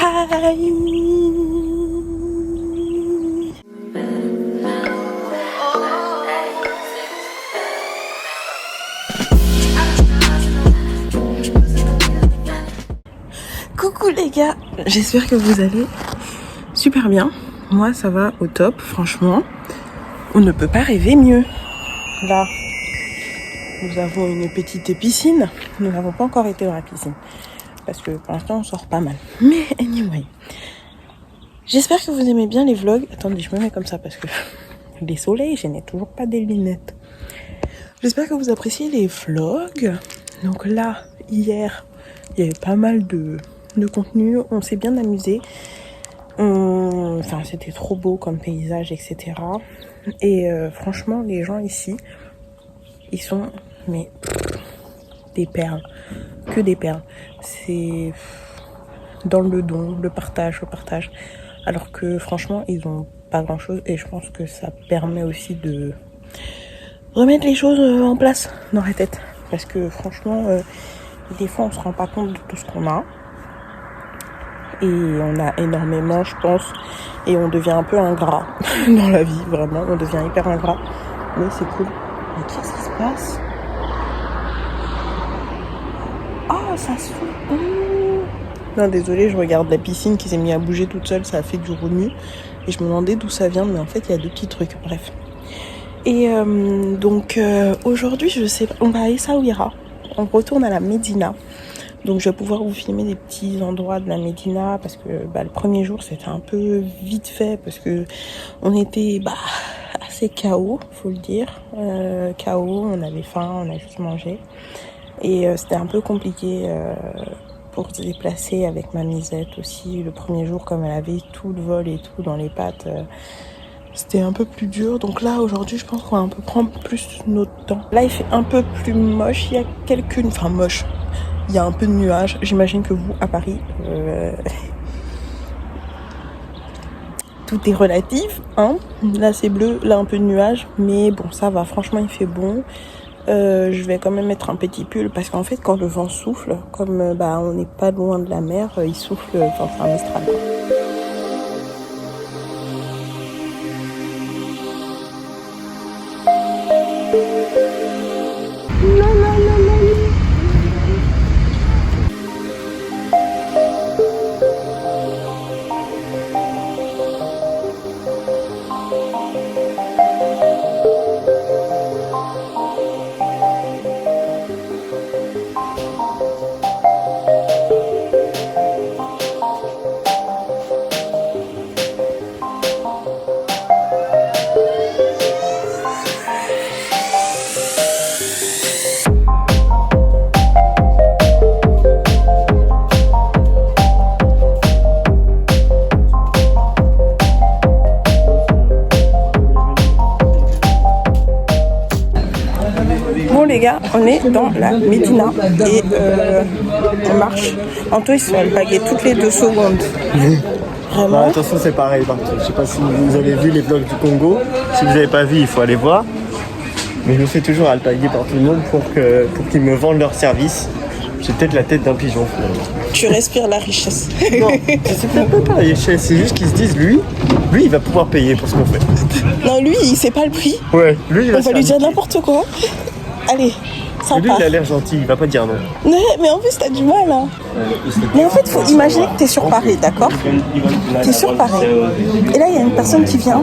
Hi. Coucou les gars, j'espère que vous allez super bien. Moi ça va au top, franchement. On ne peut pas rêver mieux. Là, nous avons une petite piscine. Nous n'avons pas encore été dans la piscine. Parce que pour l'instant on sort pas mal. Mais anyway. J'espère que vous aimez bien les vlogs. Attendez, je me mets comme ça parce que les soleils, je n'ai toujours pas des lunettes. J'espère que vous appréciez les vlogs. Donc là, hier, il y avait pas mal de contenu. On s'est bien amusé. Enfin, c'était trop beau comme paysage, etc. Et franchement, les gens ici, ils sont mais des perles. Que des perles. C'est dans le don, le partage. Alors que franchement, ils ont pas grand chose. Et je pense que ça permet aussi de remettre les choses en place dans la tête. Parce que franchement, des fois, on se rend pas compte de tout ce qu'on a. Et on a énormément, je pense. Et on devient un peu ingrat dans la vie, vraiment. On devient hyper ingrat. Mais c'est cool. Mais qu'est-ce qui se passe? Oh, ça s'ouvre. Non, désolé, je regarde la piscine qui s'est mise à bouger toute seule. Ça a fait du remue. Et je me demandais d'où ça vient. Mais en fait, il y a deux petits trucs. Bref. Et donc, aujourd'hui, je sais pas. On va à Essaouira. On retourne à la Médina. Donc je vais pouvoir vous filmer des petits endroits de la Médina parce que le premier jour c'était un peu vite fait parce que on était assez KO, faut le dire. KO, on avait faim, on a juste mangé. Et c'était un peu compliqué pour se déplacer avec ma misette aussi. Le premier jour, comme elle avait tout le vol et tout dans les pattes, c'était un peu plus dur. Donc là aujourd'hui je pense qu'on va un peu prendre plus notre temps. Là il fait un peu plus moche, il y a enfin moche. Il y a un peu de nuages. J'imagine que vous, à Paris, tout est relatif, hein. Là, c'est bleu, là, un peu de nuages. Mais bon, ça va. Franchement, il fait bon. Je vais quand même mettre un petit pull parce qu'en fait, quand le vent souffle, comme on n'est pas loin de la mer, il souffle, enfin, c'est un mistral, quoi. Bon les gars, on est dans la Médina et on marche. Anto il se fait alpaguer toutes les 2 secondes. Vraiment. Bah, attention, c'est pareil partout. Je sais pas si vous avez vu les vlogs du Congo. Si vous n'avez pas vu, il faut aller voir. Mais je me fais toujours alpaguer par tout le monde pour qu'ils me vendent leur service. J'ai peut-être la tête d'un pigeon finalement. Tu respires la richesse. Non, c'est peut-être pas la richesse. C'est juste qu'ils se disent, lui, il va pouvoir payer pour ce qu'on fait. Non, lui, il sait pas le prix. Ouais, lui, il va On va lui dire n'importe quoi. Allez, ça lui, part. il a l'air gentil, il va pas dire non. Mais en plus, t'as du mal, hein. Mais en fait, faut imaginer que t'es sur Paris, d'accord? T'es sur Paris. Et là, il y a une personne qui vient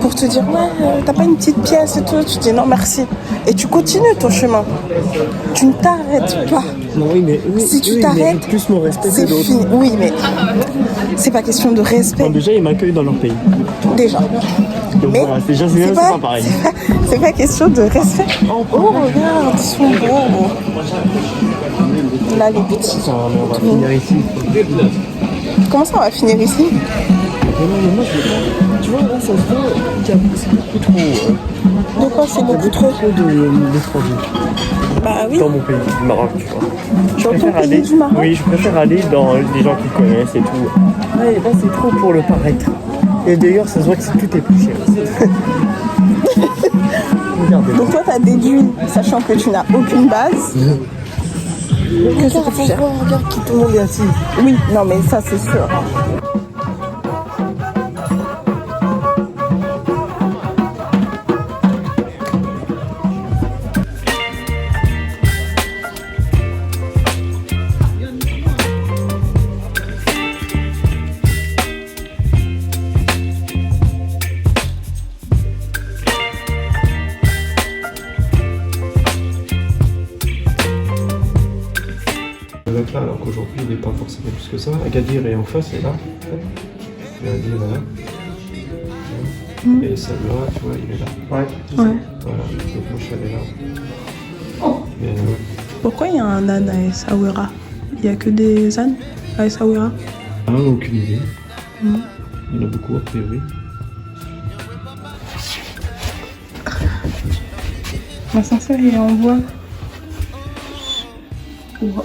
pour te dire, ouais, t'as pas une petite pièce et tout. Tu dis non, merci. Et tu continues ton chemin. Tu ne t'arrêtes pas. Non, oui, mais si tu t'arrêtes, plus mon respect c'est que d'autres. fini. Oui, mais c'est pas question de respect. Bon, déjà, ils m'accueillent dans leur pays. Déjà. Donc, Mais voilà, déjà, c'est pas pareil. C'est pas question de respect. Oh, regarde, ils sont beaux. Là, les petits. On va finir ici. Comment ça, on va finir ici? Non, moi, je veux pas. Tu vois, là, ça se voit, c'est beaucoup trop. De quoi c'est beaucoup trop? d'étrangers. Bah oui. Dans mon pays, du Maroc, tu vois. Dans ton pays du Maroc? Oui, je préfère aller dans les gens qui connaissent et tout. Ouais, là, c'est trop pour le paraître. Et d'ailleurs, ça se voit que tout est plus cher. Regardez. Donc toi, t'as déduit, sachant que tu n'as aucune base. Que c'était plus cher. Regarde qui tout le monde est assis. Oui, non mais ça c'est sûr. Là, alors qu'aujourd'hui il n'est pas forcément plus que ça. Agadir est en face, et là. En fait. Agadir est là. Et celle-là, tu vois, il est là. Ouais. Voilà, donc moi je suis allé là. Et, Pourquoi il y a un âne à Essaouira? Il y a que des ânes à Essaouira? aucune idée. Il y en a beaucoup a priori. L'ascenseur il est en bois. Wow.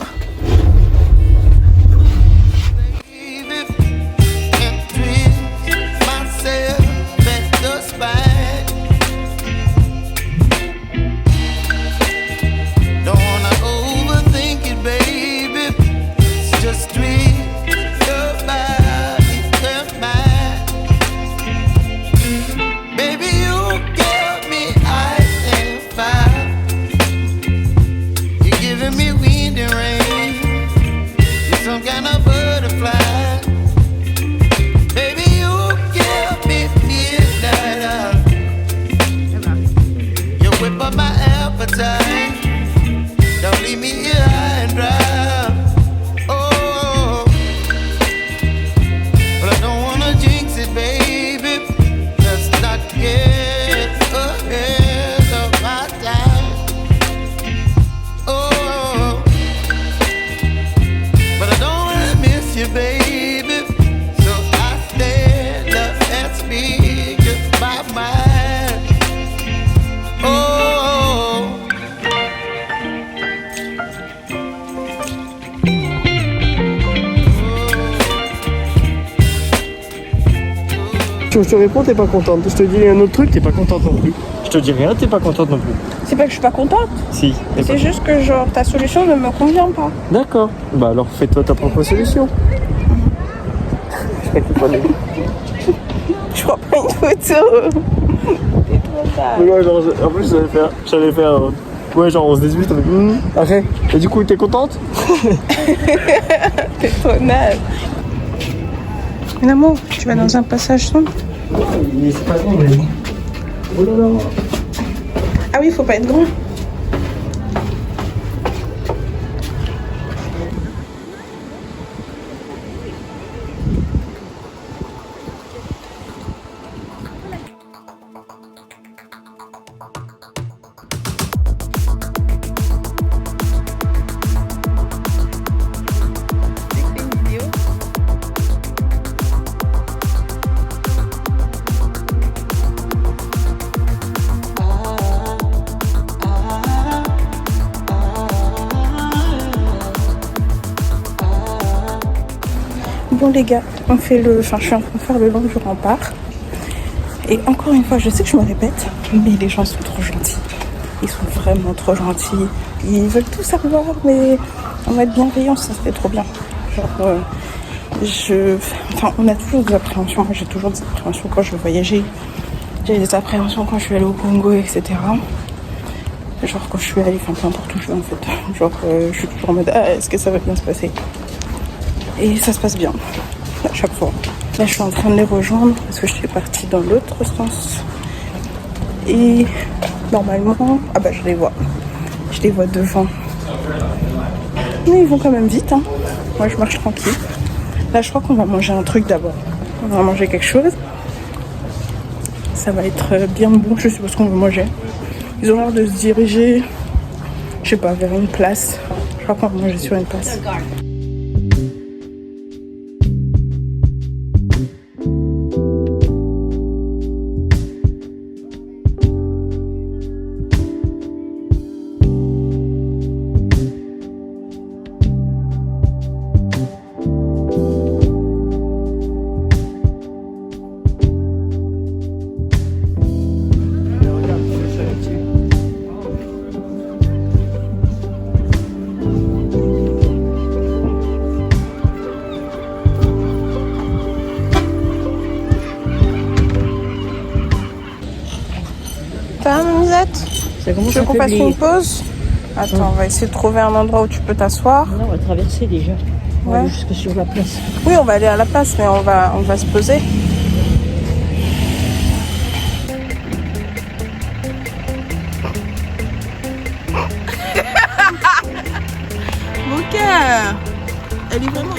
Don't leave me here high and dry. Oh, but I don't wanna jinx it, baby. Let's not get ahead of my time. Oh, but I don't wanna miss you, baby. So I stand up and speak just my mind. Oh. Je te réponds, t'es pas contente. Je te dis un autre truc, t'es pas contente non plus. Je te dis rien, t'es pas contente non plus. C'est pas que je suis pas contente, Si. t'es c'est pas- juste que genre ta solution ne me convient pas. D'accord. Bah alors fais-toi ta propre solution. Je vois pas une photo. T'es trop sale. Ouais, genre, en plus j'allais faire ouais, genre on se dispute avec après. Et du coup t'es contente? T'es trop naze. Mon amour, tu vas dans un passage sombre. C'est pas bon, mais. Oh là là. Ah oui, faut pas être grand. Bon les gars, je suis en train de faire le long du rempart. Et encore une fois, je sais que je me répète, mais les gens sont trop gentils. Ils sont vraiment trop gentils. Ils veulent tout savoir, mais en mode bienveillance, ça serait trop bien. Genre, on a toujours des appréhensions. Moi, j'ai toujours des appréhensions quand je veux voyager. J'ai des appréhensions quand je suis allée au Congo, etc. Genre quand je suis allée, peu importe où je vais en fait. Genre, je suis toujours en mode, est-ce que ça va bien se passer? Et ça se passe bien, à chaque fois. Là, je suis en train de les rejoindre parce que je suis partie dans l'autre sens. Et normalement, je les vois. Je les vois devant. Mais ils vont quand même vite, hein. Moi, je marche tranquille. Là, je crois qu'on va manger un truc d'abord. On va manger quelque chose. Ça va être bien bon, je sais pas ce qu'on va manger. Ils ont l'air de se diriger, je sais pas, vers une place. Je crois qu'on va manger sur une place. Ça va, Misette? Ça commence Tu veux à qu'on fasse faiblir. une pause? Attends, on va essayer de trouver un endroit où tu peux t'asseoir. Non, on va traverser déjà. On va Ouais. aller jusque sur la place. Oui, on va aller à la place, mais on va se poser. Mon cœur! Elle est vraiment...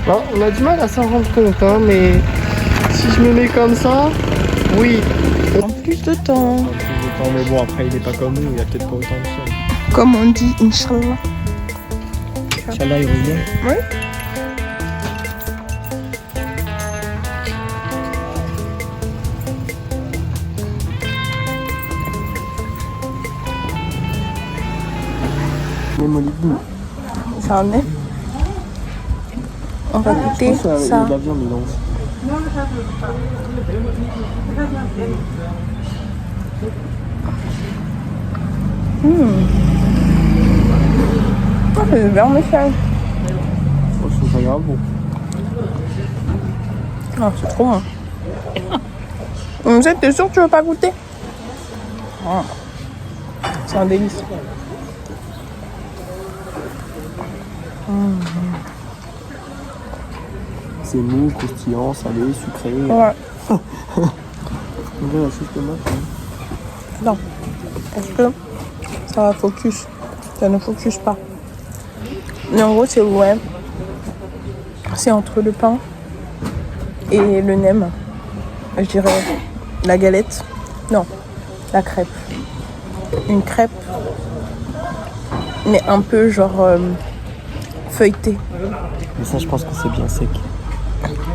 Bon, on a du mal à s'en rendre compte, hein, mais si je me mets comme ça, oui. En plus de temps. Mais bon, après, il est pas comme nous, il y a peut-être pas autant de sol. Comme on dit, Inch'Allah. Inch'Allah, il revient. Oui. Même Olivier. Ça en est. On va goûter ça. Il y a de la viande, il lance. C'est bien Michel. Je trouve ça grave bon. Ah, c'est trop bon. Vous êtes, t'es sûr que tu veux pas goûter? Ah. C'est un délice. C'est mou, croustillant, salé, sucré. Ouais. On dirait la sauce tomate. Non. Parce que ça va focus. Ça ne focus pas. Mais en gros, c'est ouais. C'est entre le pain et le nem. Je dirais la galette. Non, la crêpe. Une crêpe, mais un peu genre feuilletée. Mais ça, je pense que c'est bien sec.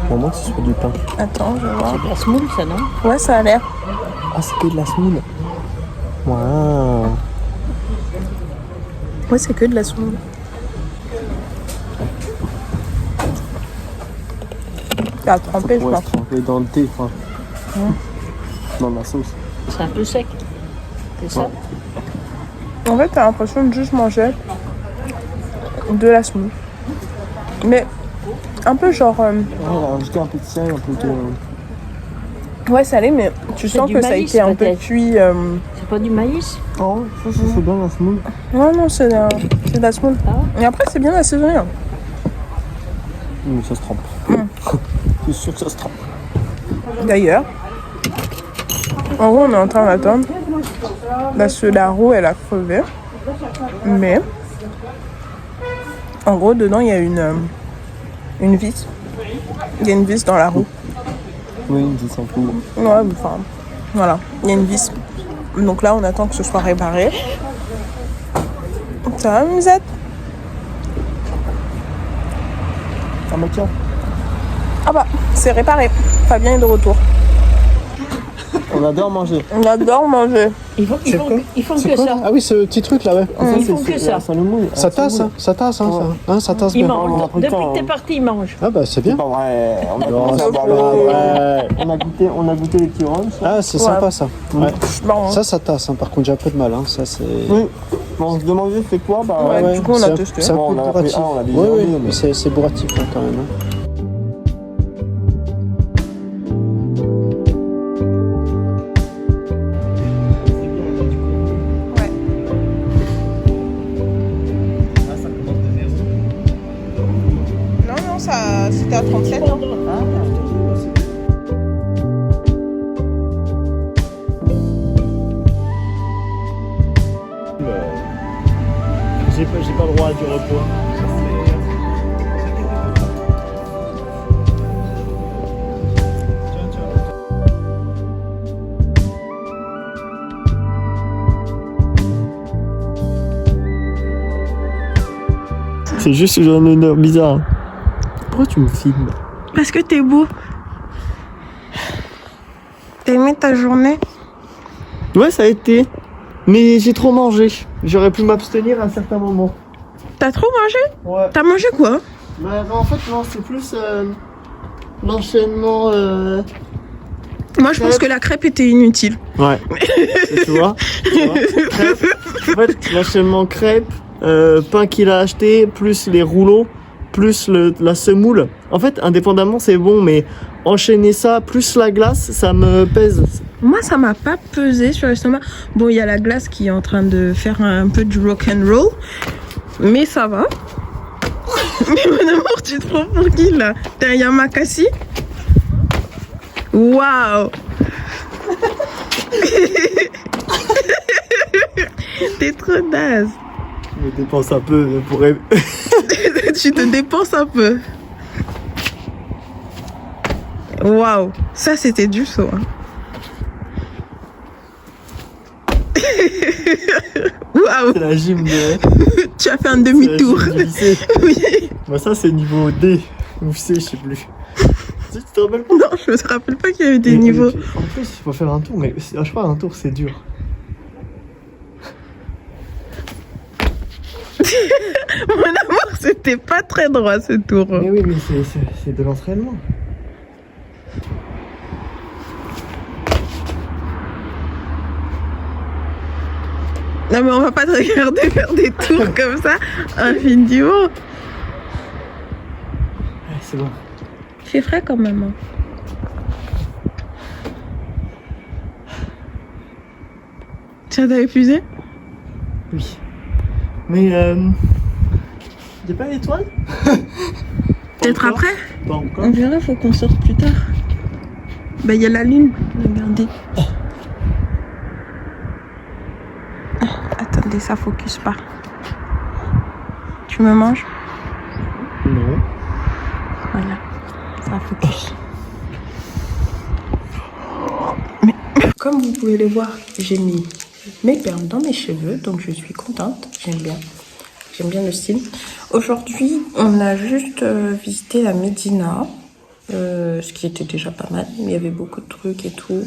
Au moment que ce soit du pain. Attends, je vais voir. C'est de la semoule, ça, non? Ouais, ça a l'air. Ah, c'est que de la semoule. Waouh. Ouais, c'est que de la semoule. T'as trempé, je Ouais, pense. trempé dans le thé, enfin. Dans la sauce. C'est un peu sec. C'est ça? En fait, t'as l'impression de juste manger de la semoule. Mais un peu genre... Ouais, elle a rajouté un peu de sel, un peu de... ouais, salé, mais tu C'est sens du que ça a maïs, été un peu peut-être. cuit. C'est pas du maïs? Oh, ça c'est bien la semoule. Ouais, non, c'est de la semoule. Ah. Et après, c'est bien assaisonné. Hein. Mais ça se trempe. C'est sûr que ça se trempe. D'ailleurs, en gros, on est en train d'attendre. Parce que la roue, elle a crevé. Mais, en gros, dedans, il y a une vis. Il y a une vis dans la roue. Oui, une vis un peu. Ouais, enfin, voilà, il y a une vis. Donc là, on attend que ce soit réparé. Ça va, Musette? Ah, mais tiens. Ah bah, c'est réparé. Fabien est de retour. On adore manger. On adore manger. Ils font que ça. Ah oui, ce petit truc là, ouais. Ils font que ça. Ça nous mouille. Ça tasse, hein, ça tasse, hein, ça. Hein, ça tasse Ils bien. on a mangent. pris le Depuis temps, que t'es hein. parti, ils mangent. Ah bah c'est C'est bien. pas vrai. On a Non, commencé à c'est boire pas le... vrai. On a goûté les petits runchs. Ah c'est Ouais. sympa ça. Ouais. Bon, Ça tasse, hein. Par contre j'ai un peu de mal, hein. Ça c'est... Oui. Bon, on se demandait c'est quoi, bah Ouais, du coup, on a c'est testé. C'est un Bon, peu on a bourratif. pris un, on a dit Oui, deux, oui, mais- c'est bourratif hein, quand même. Hein. non, ça, c'était à 37. J'ai pas le droit à du repos. C'est juste que j'ai un honneur bizarre. Pourquoi tu me filmes? Parce que t'es beau. T'as aimé ta journée? Ouais, ça a été. Mais j'ai trop mangé. J'aurais pu m'abstenir à un certain moment. T'as trop mangé? Ouais. T'as mangé quoi? Bah, en fait, non, c'est plus l'enchaînement. Moi, je pense que la crêpe était inutile. Ouais. Tu vois, crêpe. En fait, l'enchaînement crêpe, pain qu'il a acheté, plus les rouleaux, plus la semoule. En fait, indépendamment, c'est bon, mais enchaîner ça, plus la glace, ça me pèse. Moi, ça m'a pas pesé sur l'estomac. Bon, il y a la glace qui est en train de faire un peu du rock and roll, mais ça va. Mais mon amour, tu te prends pour qui là? T'es un Yamakasi? Waouh! T'es trop naze. Je me dépense un peu pour... Tu te dépenses un peu. Waouh, ça c'était du saut. Hein. Waouh, C'est la gym de... tu as fait un demi-tour. C'est la gym du lycée. Oui. Moi, ça, c'est niveau D. Ou C, je sais plus. Tu te rappelles pas? Non, je me rappelle pas qu'il y avait des niveaux. En plus, il faut faire un tour, mais je crois un tour, c'est dur. Mon amour, c'était pas très droit ce tour. Mais oui, mais c'est de l'entraînement. Non mais on va pas te regarder faire des tours comme ça infiniment. Ouais, c'est bon. Il fait frais quand même. Hein. Ça t'a épuisé? Oui. Mais y'a pas d'étoiles? Peut-être après? Pas encore. On verra, faut qu'on sorte plus tard. Bah il y a la lune, regardez. Attendez, ça focus pas. Tu me manges? Non. Voilà, ça focus. Mais, comme vous pouvez le voir, j'ai mis mes perles dans mes cheveux, donc je suis contente, j'aime bien le style. Aujourd'hui, on a juste visité la Médina, ce qui était déjà pas mal, mais il y avait beaucoup de trucs et tout.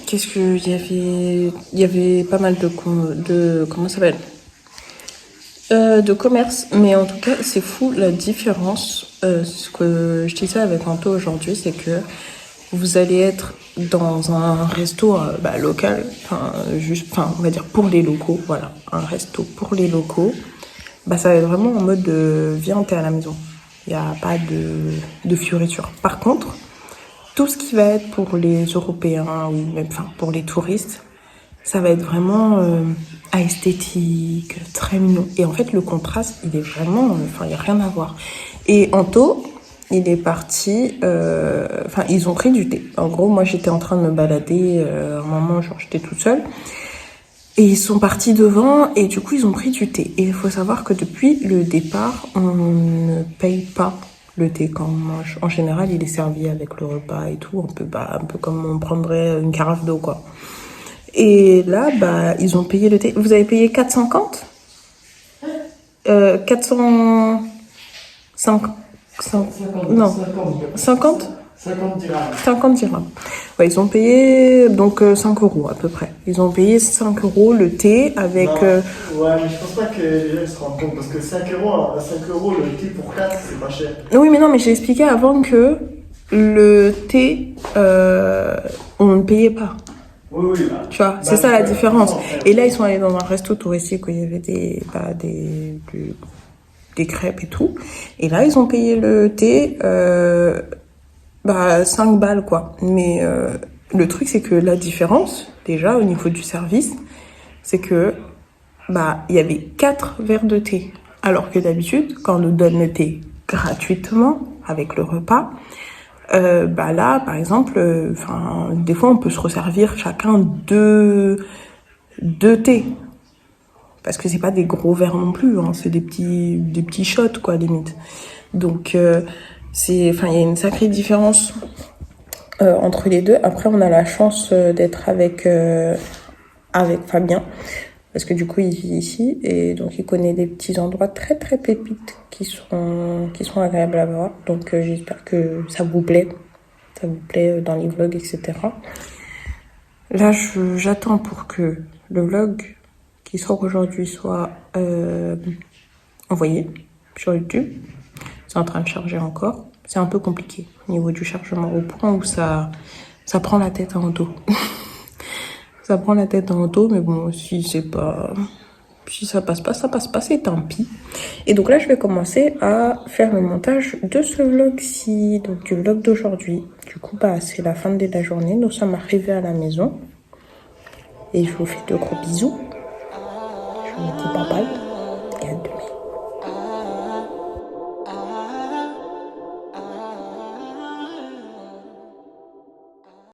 Qu'est-ce que il y avait pas mal de comment ça s'appelle, de commerce, mais en tout cas c'est fou la différence. Ce que je disais avec Anto aujourd'hui, c'est que vous allez être dans un resto local, on va dire pour les locaux, voilà, un resto pour les locaux. Ça va être vraiment en mode viens, t'es à la maison, il n'y a pas de fioriture. Par contre, tout ce qui va être pour les Européens ou même pour les touristes, ça va être vraiment esthétique, très mignon. Et en fait, le contraste, il est vraiment... il n'y a rien à voir. Et Anto, il est parti... ils ont pris du thé. En gros, moi, j'étais en train de me balader. À un moment, j'étais toute seule. Et ils sont partis devant et du coup, ils ont pris du thé. Et il faut savoir que depuis le départ, on ne paye pas le thé quand on mange. En général, il est servi avec le repas et tout, un peu comme on prendrait une carafe d'eau, quoi. Et là, ils ont payé le thé. Vous avez payé 450 400... 50 50 dirhams. Ouais, ils ont payé donc 5 € à peu près. Ils ont payé 5 € le thé avec... Ouais, mais je pense pas que les gens se rendent compte parce que 5 € le thé pour 4, c'est pas cher. Oui, mais non, mais j'ai expliqué avant que le thé, on ne payait pas. Oui, tu vois, c'est ça la différence. Et là, ils sont allés dans un resto touristique où il y avait des crêpes et tout. Et là, ils ont payé le thé 5 balles, quoi. Mais le truc, c'est que la différence, déjà, au niveau du service, c'est que il y avait 4 verres de thé. Alors que d'habitude, quand on nous donne le thé gratuitement, avec le repas, là, par exemple, des fois, on peut se resservir chacun deux thés. Parce que c'est pas des gros verres non plus, hein, c'est des petits shots, quoi, limite. Donc, il y a une sacrée différence entre les deux. Après, on a la chance d'être avec Fabien. Parce que du coup, il vit ici et donc il connaît des petits endroits très très pépites qui sont agréables à voir. Donc j'espère que ça vous plaît dans les vlogs, etc. Là, j'attends pour que le vlog qui sort aujourd'hui soit envoyé sur YouTube. C'est en train de charger encore. C'est un peu compliqué au niveau du chargement, au point où ça prend la tête en dos. Ça prend la tête dans le dos, mais bon, si c'est pas Si ça passe pas, c'est tant pis. Et donc là, je vais commencer à faire le montage de ce vlog-ci, donc du vlog d'aujourd'hui. Du coup, bah, c'est la fin de la journée. Nous sommes arrivés à la maison. Et je vous fais de gros bisous. Je vous dis bye bye.